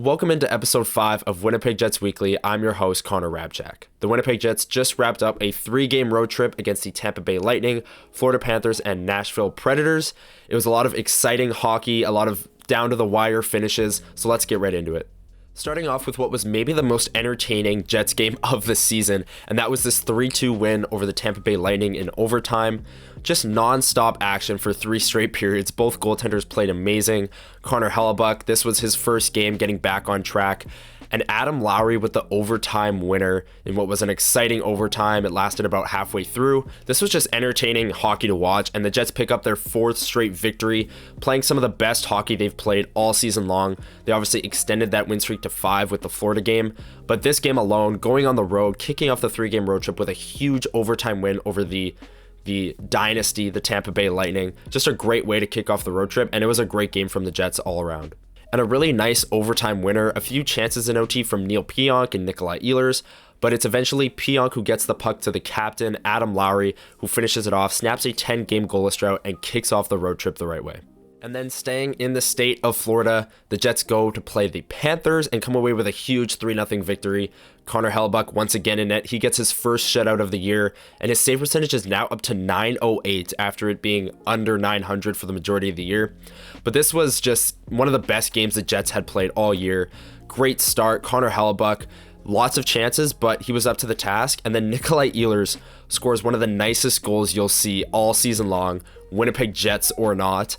Welcome into episode 5 of Winnipeg Jets Weekly. I'm your host, Hrabchak. The Winnipeg Jets just wrapped up a 3-game road trip against the Tampa Bay Lightning, Florida Panthers, and Nashville Predators. It was a lot of exciting hockey, a lot of down-to-the-wire finishes, so let's get right into it. Starting off with what was maybe the most entertaining Jets game of the season, and that was this 3-2 win over the Tampa Bay Lightning in overtime. Just non-stop action for 3 straight periods. Both goaltenders played amazing. Connor Hrabchak, this was his first game getting back on track. And Adam Lowry with the overtime winner in what was an exciting overtime. It lasted about halfway through. This was just entertaining hockey to watch, and the Jets pick up their 4th straight victory, playing some of the best hockey they've played all season long. They obviously extended that win streak to 5 with the Florida game, but this game alone, going on the road, kicking off the 3-game road trip with a huge overtime win over the dynasty, the Tampa Bay Lightning. Just a great way to kick off the road trip, and it was a great game from the Jets all around. And a really nice overtime winner, a few chances in OT from Neil Pionk and Nikolai Ehlers, but it's eventually Pionk who gets the puck to the captain, Adam Lowry, who finishes it off, snaps a 10-game goalless drought, and kicks off the road trip the right way. And then staying in the state of Florida, the Jets go to play the Panthers and come away with a huge 3-0 victory. Connor Hrabchak once again in net. He gets his first shutout of the year, and his save percentage is now up to .908 after it being under 900 for the majority of the year. But this was just one of the best games the Jets had played all year. Great start. Connor Hrabchak, lots of chances, but he was up to the task. And then Nikolai Ehlers scores one of the nicest goals you'll see all season long, Winnipeg Jets or not.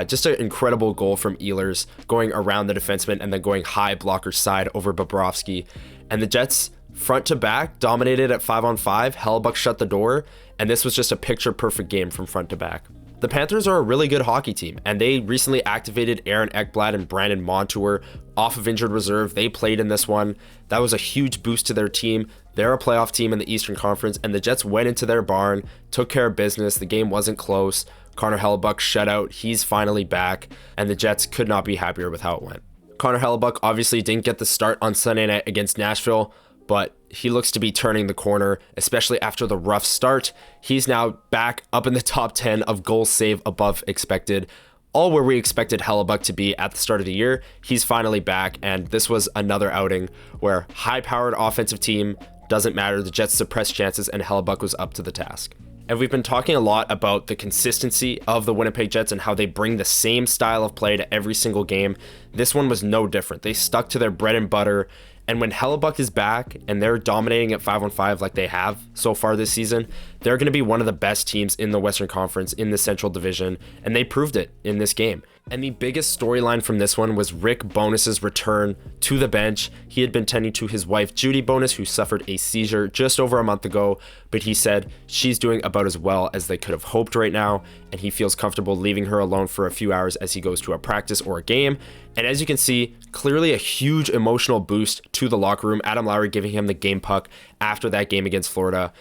Just an incredible goal from Ehlers, going around the defenseman and then going high blocker side over Bobrovsky. And the Jets, front to back, dominated at 5-on-5. Hrabchak shut the door, and this was just a picture-perfect game from front to back. The Panthers are a really good hockey team, and they recently activated Aaron Ekblad and Brandon Montour off of injured reserve. They played in this one. That was a huge boost to their team. They're a playoff team in the Eastern Conference, and the Jets went into their barn, took care of business. The game wasn't close. Connor Hrabchak shut out. He's finally back, and the Jets could not be happier with how it went. Connor Hrabchak obviously didn't get the start on Sunday night against Nashville, but he looks to be turning the corner, especially after the rough start. He's now back up in the top 10 of goals saved above expected, all where we expected Hrabchak to be at the start of the year. He's finally back, and this was another outing where high-powered offensive team doesn't matter. The Jets suppressed chances, and Hrabchak was up to the task. And we've been talking a lot about the consistency of the Winnipeg Jets and how they bring the same style of play to every single game. This one was no different. They stuck to their bread and butter. And when Hrabchak is back and they're dominating at 5-on-5 like they have so far this season, they're going to be one of the best teams in the Western Conference in the Central Division, and they proved it in this game. And the biggest storyline from this one was Rick Bowness's return to the bench. He had been tending to his wife, Judy Bowness, who suffered a seizure just over a month ago, but he said she's doing about as well as they could have hoped right now, and he feels comfortable leaving her alone for a few hours as he goes to a practice or a game. And as you can see, clearly a huge emotional boost to the locker room. Adam Lowry giving him the game puck after that game against Florida.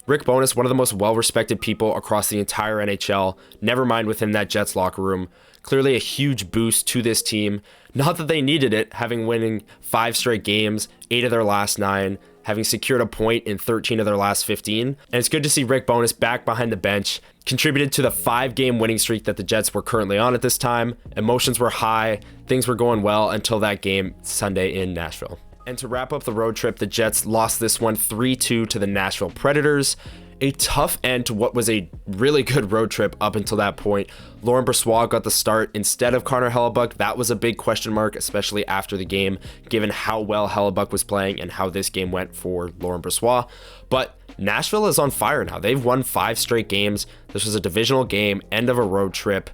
Rick Bowness, one of the most well-respected people across the entire NHL, never mind within that Jets locker room. Clearly a huge boost to this team. Not that they needed it, having winning 5 straight games, 8 of their last 9, having secured a point in 13 of their last 15. And it's good to see Rick Bowness back behind the bench, contributed to the 5-game winning streak that the Jets were currently on at this time. Emotions were high, things were going well until that game Sunday in Nashville. And to wrap up the road trip, the Jets lost this one 3-2 to the Nashville Predators. A tough end to what was a really good road trip up until that point. Laurent Brossoit got the start instead of Connor Hrabchak. That was a big question mark, especially after the game, given how well Hrabchak was playing and how this game went for Laurent Brossoit. But Nashville is on fire now. They've won 5 straight games. This was a divisional game, end of a road trip.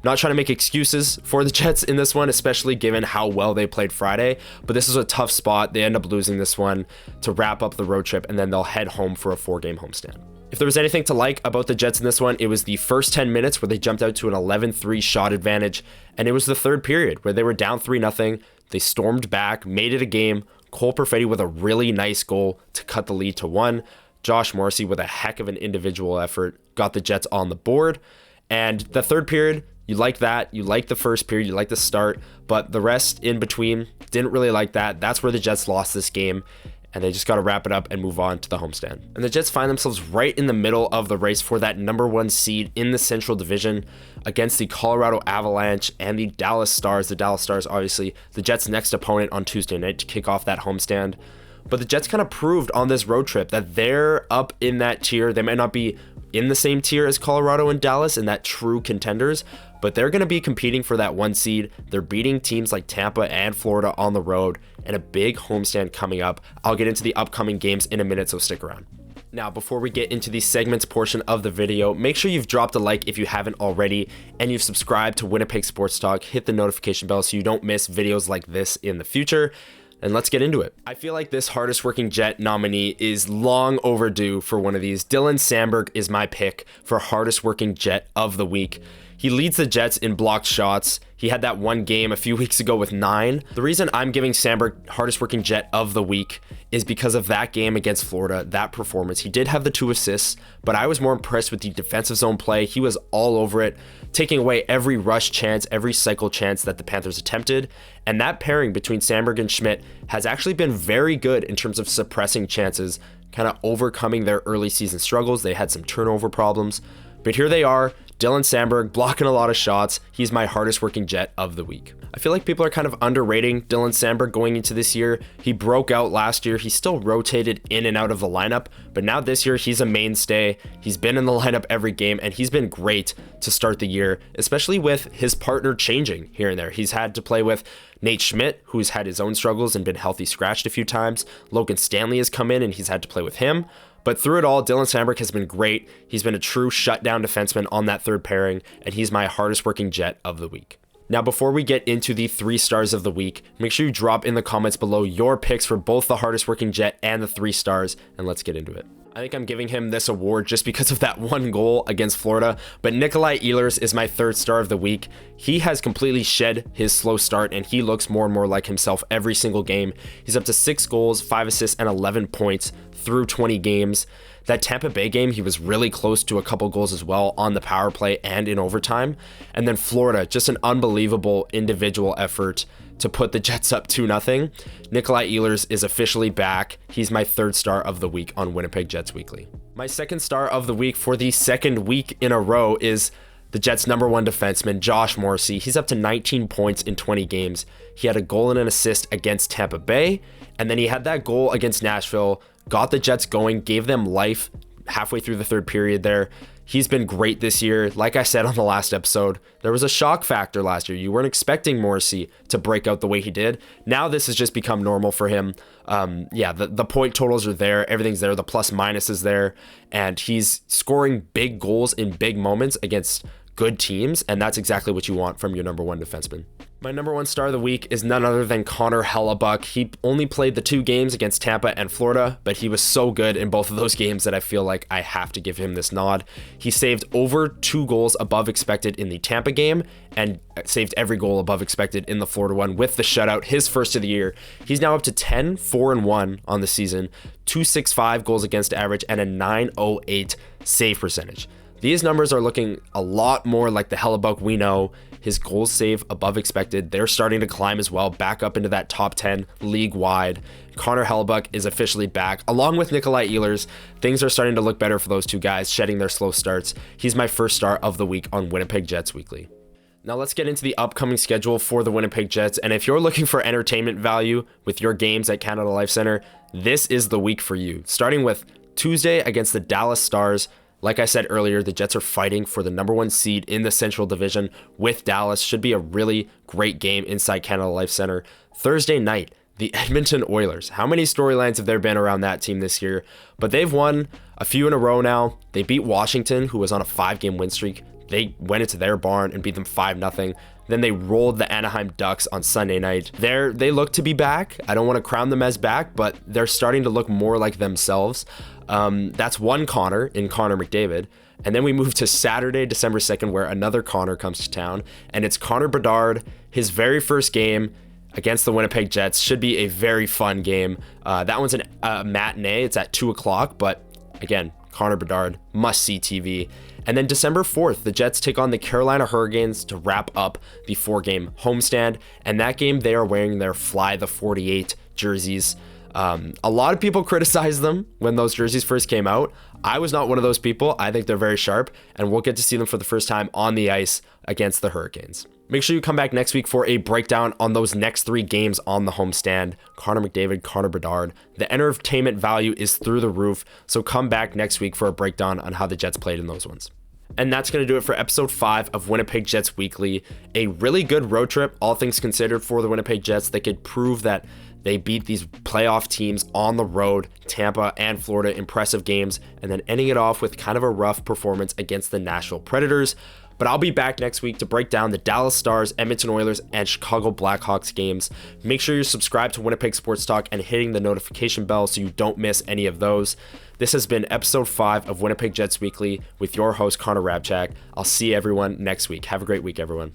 Not trying to make excuses for the Jets in this one, especially given how well they played Friday, but this is a tough spot. They end up losing this one to wrap up the road trip, and then they'll head home for a 4-game homestand. If there was anything to like about the Jets in this one, it was the first 10 minutes where they jumped out to an 11-3 shot advantage, and it was the third period where they were down 3-0. They stormed back, made it a game. Cole Perfetti with a really nice goal to cut the lead to 1. Josh Morrissey with a heck of an individual effort got the Jets on the board. And the third period, you like that. You like the first period. You like the start. But the rest in between, didn't really like that. That's where the Jets lost this game. and they just got to wrap it up and move on to the homestand. And the Jets find themselves right in the middle of the race for that number 1 seed in the Central Division against the Colorado Avalanche and the Dallas Stars. The Dallas Stars, obviously, the Jets' next opponent on Tuesday night to kick off that homestand. But the Jets kind of proved on this road trip that they're up in that tier. They might not be in the same tier as Colorado and Dallas and that true contenders, but they're going to be competing for that 1 seed. They're beating teams like Tampa and Florida on the road, and a big homestand coming up. I'll get into the upcoming games in a minute, so stick around. Now, before we get into the segments portion of the video, make sure you've dropped a like if you haven't already, and you've subscribed to Winnipeg Sports Talk. Hit the notification bell so you don't miss videos like this in the future. And let's get into it. I feel like this hardest working Jet nominee is long overdue for one of these. Dylan Samberg is my pick for hardest working Jet of the week. He leads the Jets in blocked shots. He had that one game a few weeks ago with 9. The reason I'm giving Samberg hardest working Jet of the week is because of that game against Florida, that performance. He did have the 2 assists, but I was more impressed with the defensive zone play. He was all over it, taking away every rush chance, every cycle chance that the Panthers attempted. And that pairing between Samberg and Schmidt has actually been very good in terms of suppressing chances, kind of overcoming their early season struggles. They had some turnover problems, but here they are. Dylan Samberg blocking a lot of shots. He's my hardest working Jet of the week. I feel like people are kind of underrating Dylan Samberg going into this year. He broke out last year. He still rotated in and out of the lineup, but now this year he's a mainstay. He's been in the lineup every game, and he's been great to start the year, especially with his partner changing here and there. He's had to play with Nate Schmidt, who's had his own struggles and been healthy scratched a few times. Logan Stanley has come in and he's had to play with him. But through it all, Dylan Samberg has been great. He's been a true shutdown defenseman on that third pairing, and he's my hardest working Jet of the week. Now, before we get into the 3 stars of the week, make sure you drop in the comments below your picks for both the hardest working Jet and the 3 stars, and let's get into it. I think I'm giving him this award just because of that 1 goal against Florida, but Nikolai Ehlers is my 3rd star of the week. He has completely shed his slow start, and he looks more and more like himself every single game. He's up to 6 goals, 5 assists, and 11 points through 20 games. That Tampa Bay game, he was really close to a couple goals as well on the power play and in overtime. And then Florida, just an unbelievable individual effort to put the Jets up 2-0. Nikolai Ehlers is officially back. He's my 3rd star of the week on Winnipeg Jets Weekly. My 2nd star of the week for the 2nd week in a row is the Jets' number 1 defenseman, Josh Morrissey. He's up to 19 points in 20 games. He had a goal and an assist against Tampa Bay, and then he had that goal against Nashville, got the Jets going, gave them life halfway through the 3rd period there. He's been great this year. Like I said on the last episode, there was a shock factor last year. You weren't expecting Morrissey to break out the way he did. Now this has just become normal for him. The point totals are there. Everything's there. The plus minus is there. And he's scoring big goals in big moments against good teams. And that's exactly what you want from your number 1 defenseman. My number 1 star of the week is none other than Connor Hrabchak. He only played the 2 games against Tampa and Florida, but he was so good in both of those games that I feel like I have to give him this nod. He saved over 2 goals above expected in the Tampa game and saved every goal above expected in the Florida one with the shutout, his first of the year. He's now up to 10-4-1 on the season, 2.65 goals against average, and a 9.08 save percentage. These numbers are looking a lot more like the Hrabchak we know. His goals save above expected. They're starting to climb as well, back up into that top 10 league-wide. Connor Hrabchak is officially back. Along with Nikolai Ehlers, things are starting to look better for those 2 guys, shedding their slow starts. He's my 1st star of the week on Winnipeg Jets Weekly. Now let's get into the upcoming schedule for the Winnipeg Jets. And if you're looking for entertainment value with your games at Canada Life Center, this is the week for you. Starting with Tuesday against the Dallas Stars. Like I said earlier, the Jets are fighting for the number 1 seed in the Central Division with Dallas. Should be a really great game inside Canada Life Center. Thursday night, the Edmonton Oilers. How many storylines have there been around that team this year? But they've won a few in a row now. They beat Washington, who was on a 5-game win streak. They went into their barn and beat them 5-0. Then they rolled the Anaheim Ducks on Sunday night. They look to be back. I don't want to crown them as back, but they're starting to look more like themselves. That's one Connor in Connor McDavid. And then we move to Saturday, December 2nd, where another Connor comes to town. And it's Connor Bedard, his very first game against the Winnipeg Jets. Should be a very fun game. That one's a matinee. It's at 2 o'clock. But again, Connor Bedard, must-see TV. And then December 4th, the Jets take on the Carolina Hurricanes to wrap up the 4-game homestand. And that game, they are wearing their Fly the 48 jerseys. A lot of people criticized them when those jerseys first came out. I was not one of those people. I think they're very sharp, and we'll get to see them for the first time on the ice against the Hurricanes. Make sure you come back next week for a breakdown on those next 3 games on the homestand. Connor McDavid, Connor Bedard. The entertainment value is through the roof, so come back next week for a breakdown on how the Jets played in those ones. And that's going to do it for episode 5 of Winnipeg Jets Weekly. A really good road trip, all things considered, for the Winnipeg Jets. They could prove that they beat these playoff teams on the road, Tampa and Florida, impressive games, and then ending it off with kind of a rough performance against the Nashville Predators. But I'll be back next week to break down the Dallas Stars, Edmonton Oilers, and Chicago Blackhawks games. Make sure you're subscribed to Winnipeg Sports Talk and hitting the notification bell so you don't miss any of those. This has been episode 5 of Winnipeg Jets Weekly with your host, Connor Hrabchak. I'll see everyone next week. Have a great week, everyone.